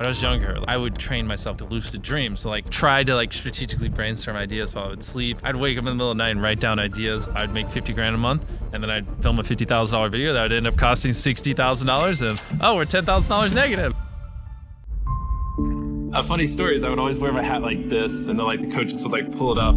when I was younger, I would train myself to lucid dream. So like try to like strategically brainstorm ideas while I would sleep. I'd wake up in the middle of the night and write down ideas. I'd make 50 grand a month, and then I'd film a $50,000 video that would end up costing $60,000, and oh, we're $10,000 negative. A funny story is I would always wear my hat like this, and then like the coaches would like pull it up.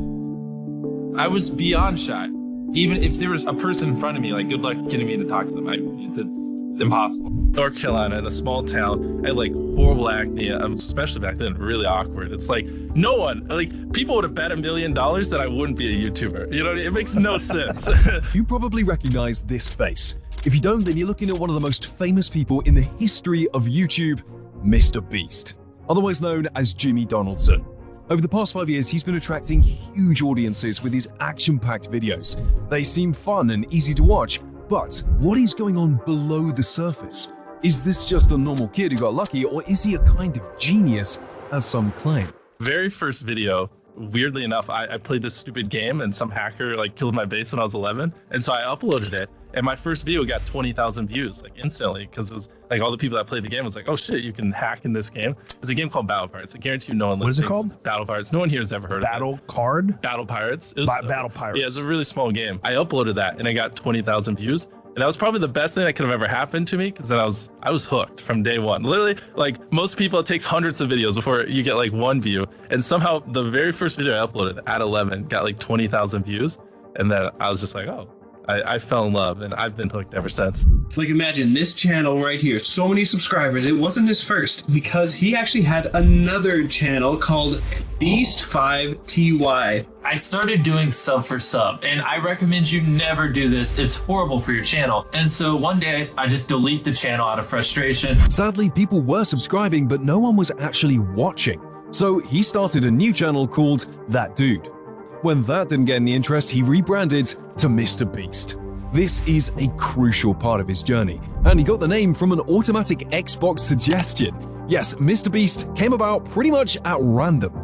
I was beyond shy. Even if there was a person in front of me, like good luck getting me to talk to them. It's impossible. North Carolina, in a small town, I had like horrible acne, especially back then, really awkward. It's like no one, like people would have bet $1 million that I wouldn't be a YouTuber. You know, it makes no sense. You probably recognize this face. If you don't, then you're looking at one of the most famous people in the history of YouTube, MrBeast, otherwise known as Jimmy Donaldson. Over the past 5 years, he's been attracting huge audiences with his action-packed videos. They seem fun and easy to watch, but what is going on below the surface? Is this just a normal kid who got lucky, or is he a kind of genius, as some claim? Very first video, weirdly enough, I played this stupid game and some hacker like killed my base when I was 11. And so I uploaded it, and my first video got 20,000 views like instantly, because it was like all the people that played the game was like, oh shit, you can hack in this game. It's a game called Battle Pirates. I guarantee you no one listens. What is it called? Battle Pirates. No one here has ever heard of it. Battle card? Battle Pirates. It was, Battle Pirates. Yeah, it's a really small game. I uploaded that and I got 20,000 views. And that was probably the best thing that could have ever happened to me, because then I was hooked from day one. Literally, like most people, it takes hundreds of videos before you get like one view. And somehow the very first video I uploaded at 11 got like 20,000 views. And then I was just like, oh, I fell in love, and I've been hooked ever since. Like imagine this channel right here, so many subscribers. It wasn't his first, because he actually had another channel called Beast5TY. I started doing sub for sub, and I recommend you never do this. It's horrible for your channel. And so one day I just delete the channel out of frustration. Sadly, people were subscribing, but no one was actually watching. So he started a new channel called That Dude. When that didn't get any interest, he rebranded to MrBeast. This is a crucial part of his journey, and he got the name from an automatic Xbox suggestion. Yes, MrBeast came about pretty much at random.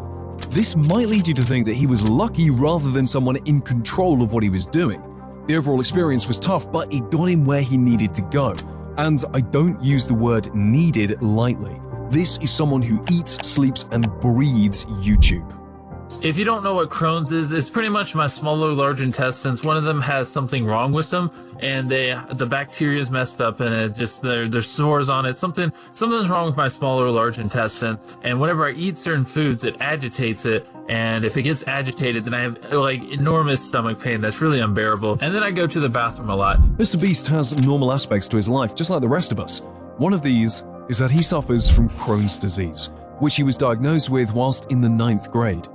This might lead you to think that he was lucky rather than someone in control of what he was doing. The overall experience was tough, but it got him where he needed to go. And I don't use the word needed lightly. This is someone who eats, sleeps, and breathes YouTube. If you don't know what Crohn's is, it's pretty much my small or large intestines. One of them has something wrong with them, and the bacteria is messed up, and it just there's sores on it. Something's wrong with my small or large intestine. And whenever I eat certain foods, it agitates it. And if it gets agitated, then I have like enormous stomach pain that's really unbearable. And then I go to the bathroom a lot. MrBeast has normal aspects to his life, just like the rest of us. One of these is that he suffers from Crohn's disease, which he was diagnosed with whilst in the 9th grade.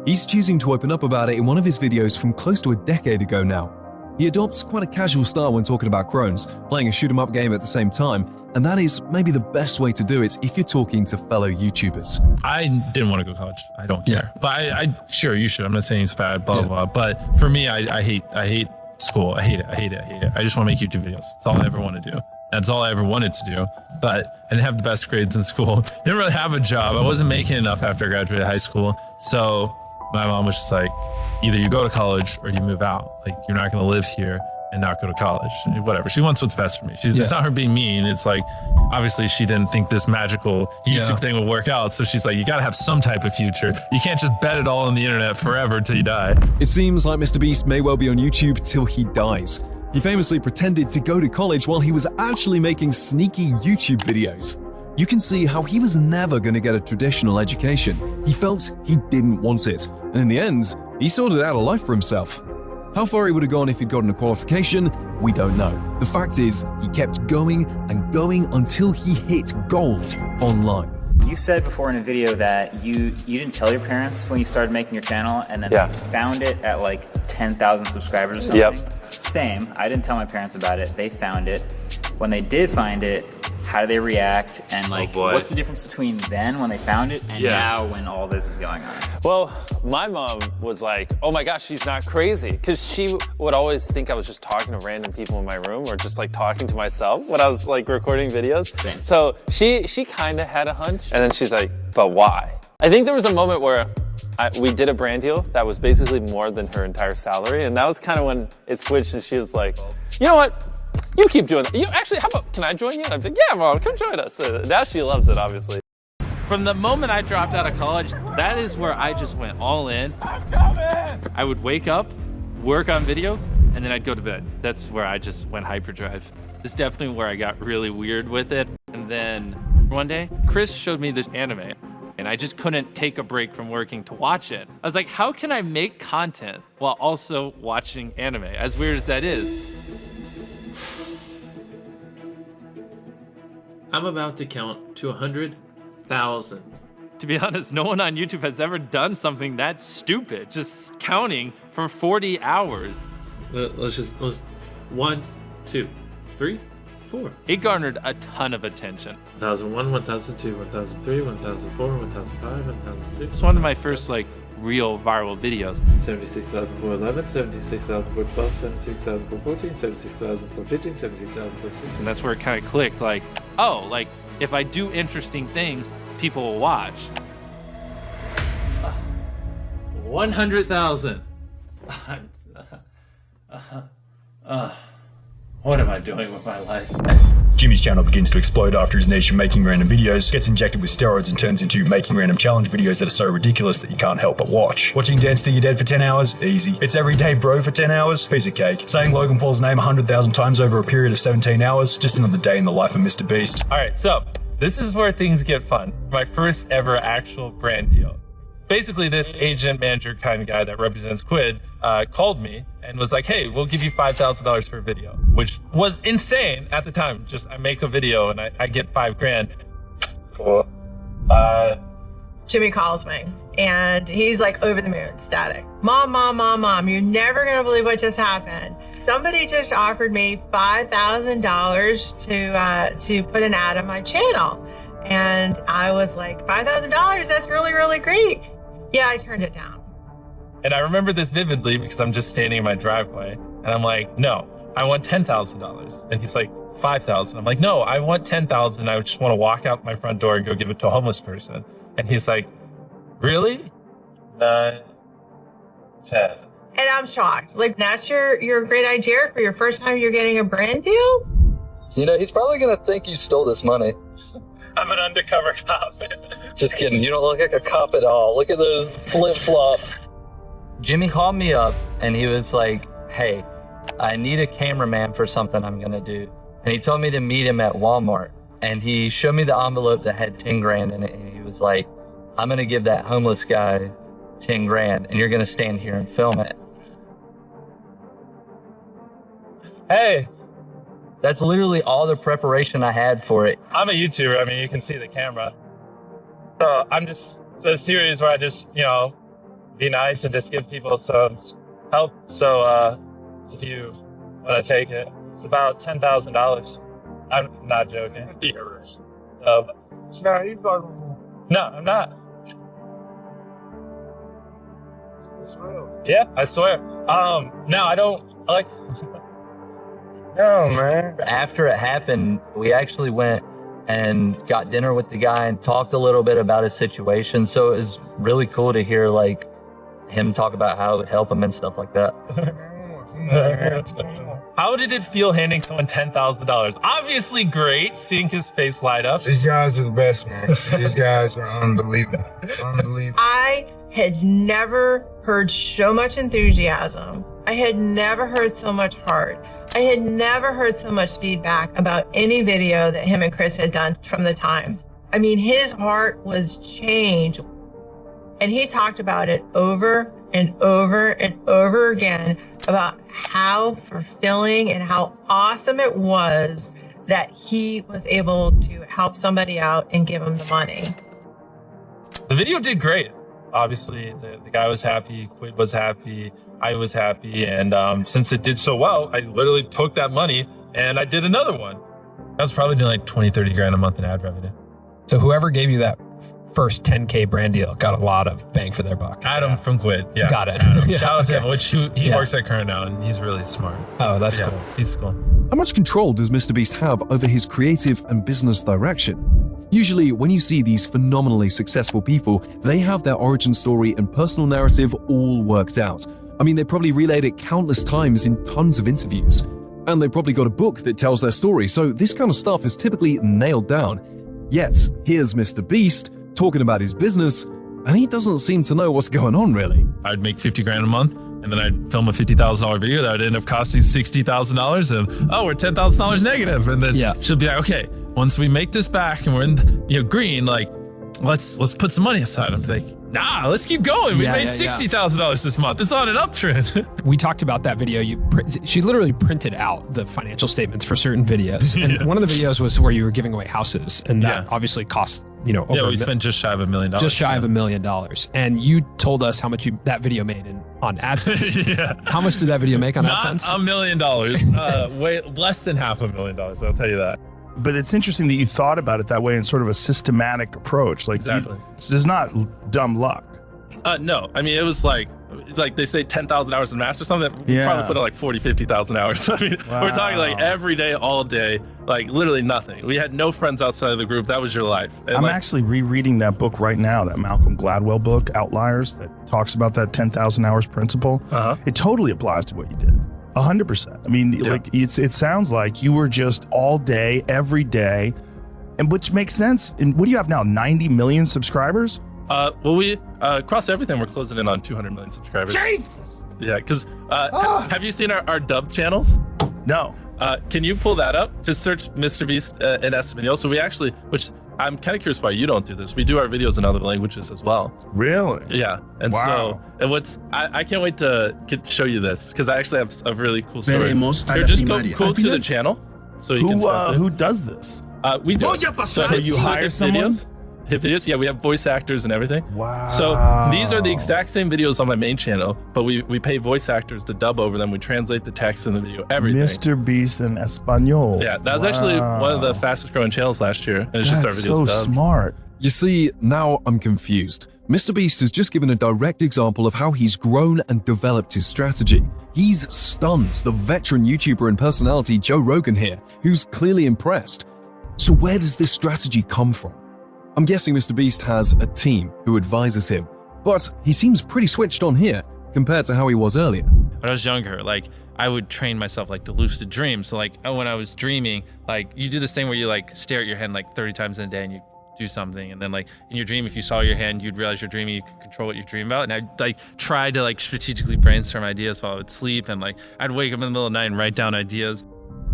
He's choosing to open up about it in one of his videos from close to a decade ago now. He adopts quite a casual style when talking about Crohn's, playing a shoot-'em-up game at the same time, and that is maybe the best way to do it if you're talking to fellow YouTubers. I didn't want to go to college. I don't care. But sure, you should. I'm not saying it's bad, blah, blah, blah. But for me, I hate school. I hate it. I just want to make YouTube videos. That's all I ever want to do. That's all I ever wanted to do, but I didn't have the best grades in school. Didn't really have a job. I wasn't making enough after I graduated high school. So my mom was just like, either you go to college or you move out. Like, you're not going to live here and not go to college. Whatever. She wants what's best for me. It's not her being mean. It's like, obviously she didn't think this magical YouTube thing would work out. So she's like, you got to have some type of future. You can't just bet it all on the internet forever till you die. It seems like MrBeast may well be on YouTube till he dies. He famously pretended to go to college while he was actually making sneaky YouTube videos. You can see how he was never going to get a traditional education. He felt he didn't want it, and in the end, he sorted out a life for himself. How far he would have gone if he'd gotten a qualification, we don't know. The fact is, he kept going and going until he hit gold online. You said before in a video that you didn't tell your parents when you started making your channel, and then they found it at like 10,000 subscribers or something. Yep. Same. I didn't tell my parents about it. They found it. When they did find it, how do they react? And like, what's the difference between then when they found it and now when all this is going on? Well, my mom was like, oh my gosh, she's not crazy. Because she would always think I was just talking to random people in my room or just like talking to myself when I was like recording videos. Same. So she kind of had a hunch. And then she's like, but why? I think there was a moment where we did a brand deal that was basically more than her entire salary. And that was kind of when it switched and she was like, you know what? You keep doing that. You actually, how about, can I join you? And I'm like, yeah, Mom, come join us. Now she loves it, obviously. From the moment I dropped out of college, that is where I just went all in. I'm coming! I would wake up, work on videos, and then I'd go to bed. That's where I just went hyperdrive. It's definitely where I got really weird with it. And then one day, Chris showed me this anime, and I just couldn't take a break from working to watch it. I was like, how can I make content while also watching anime? As weird as that is. I'm about to count to 100,000. To be honest, no one on YouTube has ever done something that stupid, just counting for 40 hours. Let's 1, 2, 3, 4. It garnered a ton of attention. 1001, 1002, 1003, 1004, 1005, 1006. It's one of my first real viral videos. 76,411, 76,412, 76,414, 76,415, 76,416. And that's where it kind of clicked, if I do interesting things, people will watch. 100,000. What am I doing with my life? Jimmy's channel begins to explode after his niche of making random videos gets injected with steroids and turns into making random challenge videos that are so ridiculous that you can't help but watch. Watching Dance Till You're Dead for 10 hours? Easy. It's Everyday Bro for 10 hours? Piece of cake. Saying Logan Paul's name 100,000 times over a period of 17 hours? Just another day in the life of MrBeast. Alright, so this is where things get fun. My first ever actual brand deal. Basically, this agent manager kind of guy that represents Quid called me and was like, hey, we'll give you $5,000 for a video, which was insane at the time. Just I make a video and I get $5,000. Cool. Jimmy calls me and he's over the moon, ecstatic. Mom, you're never gonna believe what just happened. Somebody just offered me $5,000 to put an ad on my channel. And I was like, $5,000, that's really, really great. Yeah, I turned it down. And I remember this vividly because I'm just standing in my driveway and I'm like, no, I want $10,000. And he's like, 5,000. I'm like, no, I want 10,000. I just want to walk out my front door and go give it to a homeless person. And he's like, really? 9, 10. And I'm shocked. That's your great idea for your first time you're getting a brand deal? He's probably gonna think you stole this money. I'm an undercover cop. Just kidding. You don't look like a cop at all. Look at those flip-flops. Jimmy called me up and he was like, hey, I need a cameraman for something I'm gonna do. And he told me to meet him at Walmart. And he showed me the envelope that had 10 grand in it. And he was like, I'm gonna give that homeless guy 10 grand and you're gonna stand here and film it. Hey, that's literally all the preparation I had for it. I'm a YouTuber. I mean, you can see the camera. So it's a series where I just, be nice and just give people some help. So if you want to take it, it's about $10,000. I'm not joking. No, I'm not. Yeah, I swear. No, I don't like. No, man. After it happened, we actually went and got dinner with the guy and talked a little bit about his situation. So it was really cool to hear him talk about how it would help him and stuff like that. How did it feel handing someone $10,000? Obviously great, seeing his face light up. These guys are the best, man. These guys are unbelievable. Unbelievable. I had never heard so much enthusiasm. I had never heard so much heart. I had never heard so much feedback about any video that him and Chris had done from the time. I mean, his heart was changed. And he talked about it over and over and over again about how fulfilling and how awesome it was that he was able to help somebody out and give him the money. The video did great. Obviously, the guy was happy, Quid was happy, I was happy, and since it did so well, I literally took that money and I did another one. I was probably doing 20, 30 grand a month in ad revenue. So whoever gave you that first 10K brand deal got a lot of bang for their buck. Adam from Quid, yeah. Got it. Yeah, shout out to him, which he works at Current now, and he's really smart. Oh, that's cool. He's cool. How much control does MrBeast have over his creative and business direction? Usually, when you see these phenomenally successful people, they have their origin story and personal narrative all worked out. I mean, they probably relayed it countless times in tons of interviews. And they probably got a book that tells their story, so this kind of stuff is typically nailed down. Yet, here's MrBeast, talking about his business, and he doesn't seem to know what's going on really. I'd make 50 grand a month, and then I'd film a $50,000 video that would end up costing $60,000, and we're $10,000 negative. And then she'll be like, okay, once we make this back and we're in green, like let's put some money aside. I'm like, nah, let's keep going. We made $60,000 this month. It's on an uptrend. We talked about that video. She literally printed out the financial statements for certain videos. And one of the videos was where you were giving away houses, and that obviously cost, over we spent just shy of $1 million. Just shy of $1 million. And you told us how much that video made on AdSense. How much did that video make on AdSense? Not $1 million. Way less than $500,000. I'll tell you that. But it's interesting that you thought about it that way in sort of a systematic approach. Like, exactly. This is not dumb luck. No, I mean, it was like they say 10,000 hours in master or something. We probably put in like 40, 50,000 hours. I mean, we're talking like every day, all day, like literally nothing. We had no friends outside of the group. That was your life. And I'm actually rereading that book right now, that Malcolm Gladwell book, Outliers, that talks about that 10,000 hours principle. It totally applies to what you did. 100%. I mean, like it sounds like you were just all day, every day, and which makes sense. And what do you have now? 90 million subscribers? Well, we across everything, we're closing in on 200 million subscribers. Jesus! Yeah, because have you seen our dub channels? No. Can you pull that up? Just search MrBeast in Espanol. So we actually, which I'm kind of curious why you don't do this. We do our videos in other languages as well. Really? Yeah. And so, I can't wait to show you this, because I actually have a really cool story. Here, just go to the channel so you can test it. Who does this? We do. So you hire someone? Hit videos. Yeah, we have voice actors and everything. Wow. So these are the exact same videos on my main channel, but we pay voice actors to dub over them. We translate the text in the video, everything. MrBeast in Espanol. Yeah, that was actually one of the fastest growing channels last year. And it's just our videos so dubbed. Smart. You see, now I'm confused. MrBeast has just given a direct example of how he's grown and developed his strategy. He's stunned the veteran YouTuber and personality Joe Rogan here, who's clearly impressed. So where does this strategy come from? I'm guessing MrBeast has a team who advises him, but he seems pretty switched on here compared to how he was earlier. When I was younger, like I would train myself like to lucid dream. So like when I was dreaming, like you do this thing where you like stare at your hand like 30 times in a day and you do something, and then like in your dream, if you saw your hand, you'd realize you're dreaming, you can control what you dream about. And I'd like try to like strategically brainstorm ideas while I would sleep, and like I'd wake up in the middle of the night and write down ideas.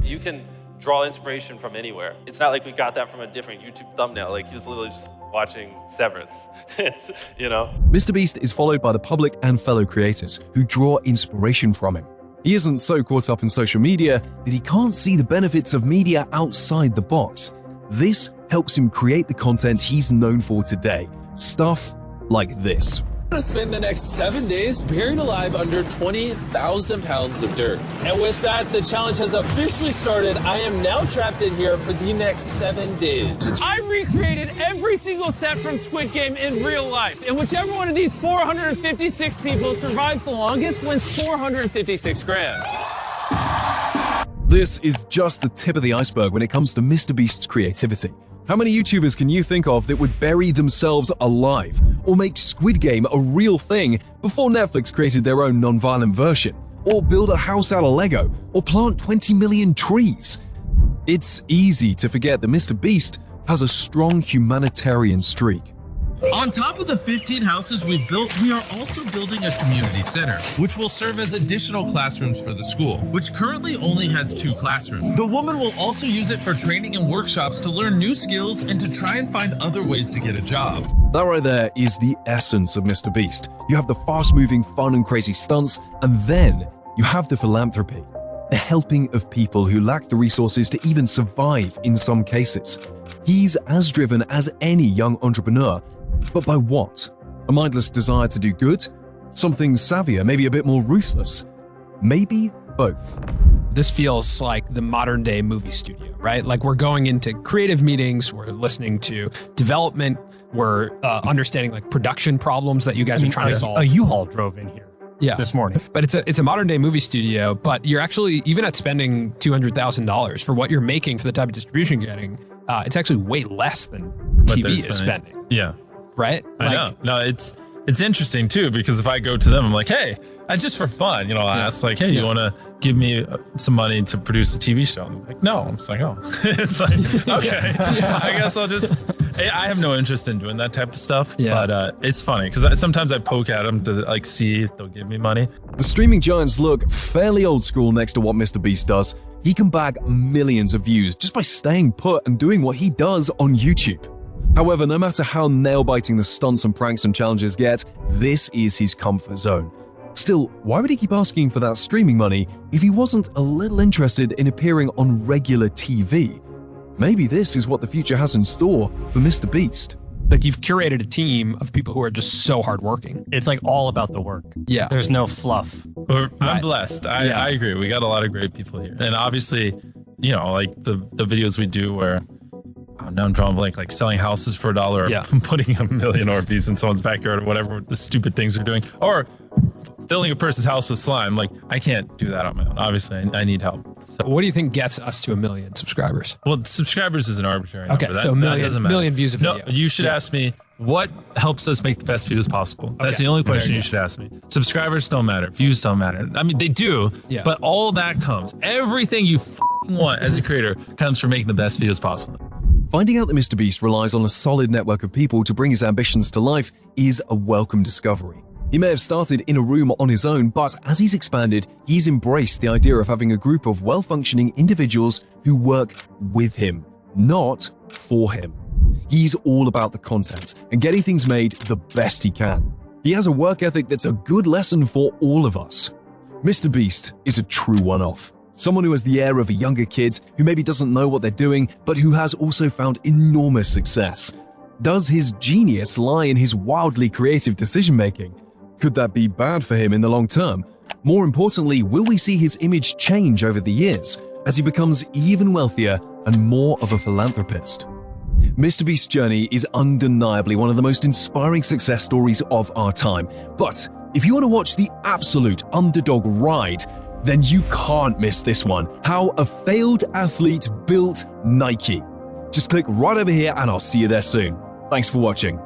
You can draw inspiration from anywhere. It's not like we got that from a different YouTube thumbnail. Like he was literally just watching Severance. It's, MrBeast is followed by the public and fellow creators who draw inspiration from him. He isn't so caught up in social media that he can't see the benefits of media outside the box. This helps him create the content he's known for today. Stuff like this. I'm gonna spend the next 7 days buried alive under 20,000 pounds of dirt. And with that, the challenge has officially started. I am now trapped in here for the next 7 days. I recreated every single set from Squid Game in real life. And whichever one of these 456 people survives the longest wins 456 grand. This is just the tip of the iceberg when it comes to MrBeast's creativity. How many YouTubers can you think of that would bury themselves alive or make Squid Game a real thing before Netflix created their own non-violent version, or build a house out of Lego, or plant 20 million trees? It's easy to forget that MrBeast has a strong humanitarian streak. On top of the 15 houses we've built, we are also building a community center, which will serve as additional classrooms for the school, which currently only has 2 classrooms. The woman will also use it for training and workshops to learn new skills and to try and find other ways to get a job. That right there is the essence of MrBeast. You have the fast-moving, fun and crazy stunts, and then you have the philanthropy, the helping of people who lack the resources to even survive in some cases. He's as driven as any young entrepreneur. But by what? A mindless desire to do good? Something savvier, maybe a bit more ruthless? Maybe both. This feels like the modern day movie studio, right? Like we're going into creative meetings, we're listening to development, we're understanding like production problems that you guys are trying to solve. A U-Haul drove in here this morning. But it's a modern day movie studio, but you're actually, even at spending $200,000 for what you're making for the type of distribution you're getting, it's actually way less than TV is spending. Yeah. Right? I know. No, it's it's interesting too, because if I go to them, I'm like, hey, just for fun, I'll ask like, hey, you want to give me some money to produce a TV show? And they're like, no. It's like, oh, it's like, okay, I guess I'll just, I have no interest in doing that type of stuff, but it's funny because sometimes I poke at them to like see if they'll give me money. The streaming giants look fairly old school next to what MrBeast does. He can bag millions of views just by staying put and doing what he does on YouTube. However, no matter how nail-biting the stunts and pranks and challenges get, this is his comfort zone. Still, why would he keep asking for that streaming money if he wasn't a little interested in appearing on regular TV? Maybe this is what the future has in store for MrBeast. Like, you've curated a team of people who are just so hardworking. It's like all about the work. Yeah. There's no fluff. I'm blessed. I agree. We got a lot of great people here. And obviously, like the videos we do where, now I'm drawing blank, like selling houses for $1 or putting $1 million piece in someone's backyard or whatever the stupid things we're doing, or filling a person's house with slime. Like, I can't do that on my own. Obviously, I need help. So, what do you think gets us to 1 million subscribers? Well, subscribers is an arbitrary number. Okay, so a million views a video. No, you should ask me what helps us make the best videos possible. That's the only question you should ask me. Subscribers don't matter. Views don't matter. I mean, they do, but all that comes. Everything you want as a creator comes from making the best videos possible. Finding out that MrBeast relies on a solid network of people to bring his ambitions to life is a welcome discovery. He may have started in a room on his own, but as he's expanded, he's embraced the idea of having a group of well-functioning individuals who work with him, not for him. He's all about the content and getting things made the best he can. He has a work ethic that's a good lesson for all of us. MrBeast is a true one-off. Someone who has the air of a younger kid who maybe doesn't know what they're doing, but who has also found enormous success. Does his genius lie in his wildly creative decision-making? Could that be bad for him in the long term? More importantly, will we see his image change over the years as he becomes even wealthier and more of a philanthropist? MrBeast's journey is undeniably one of the most inspiring success stories of our time. But if you want to watch the absolute underdog ride, then you can't miss this one. How a failed athlete built Nike. Just click right over here and I'll see you there soon. Thanks for watching.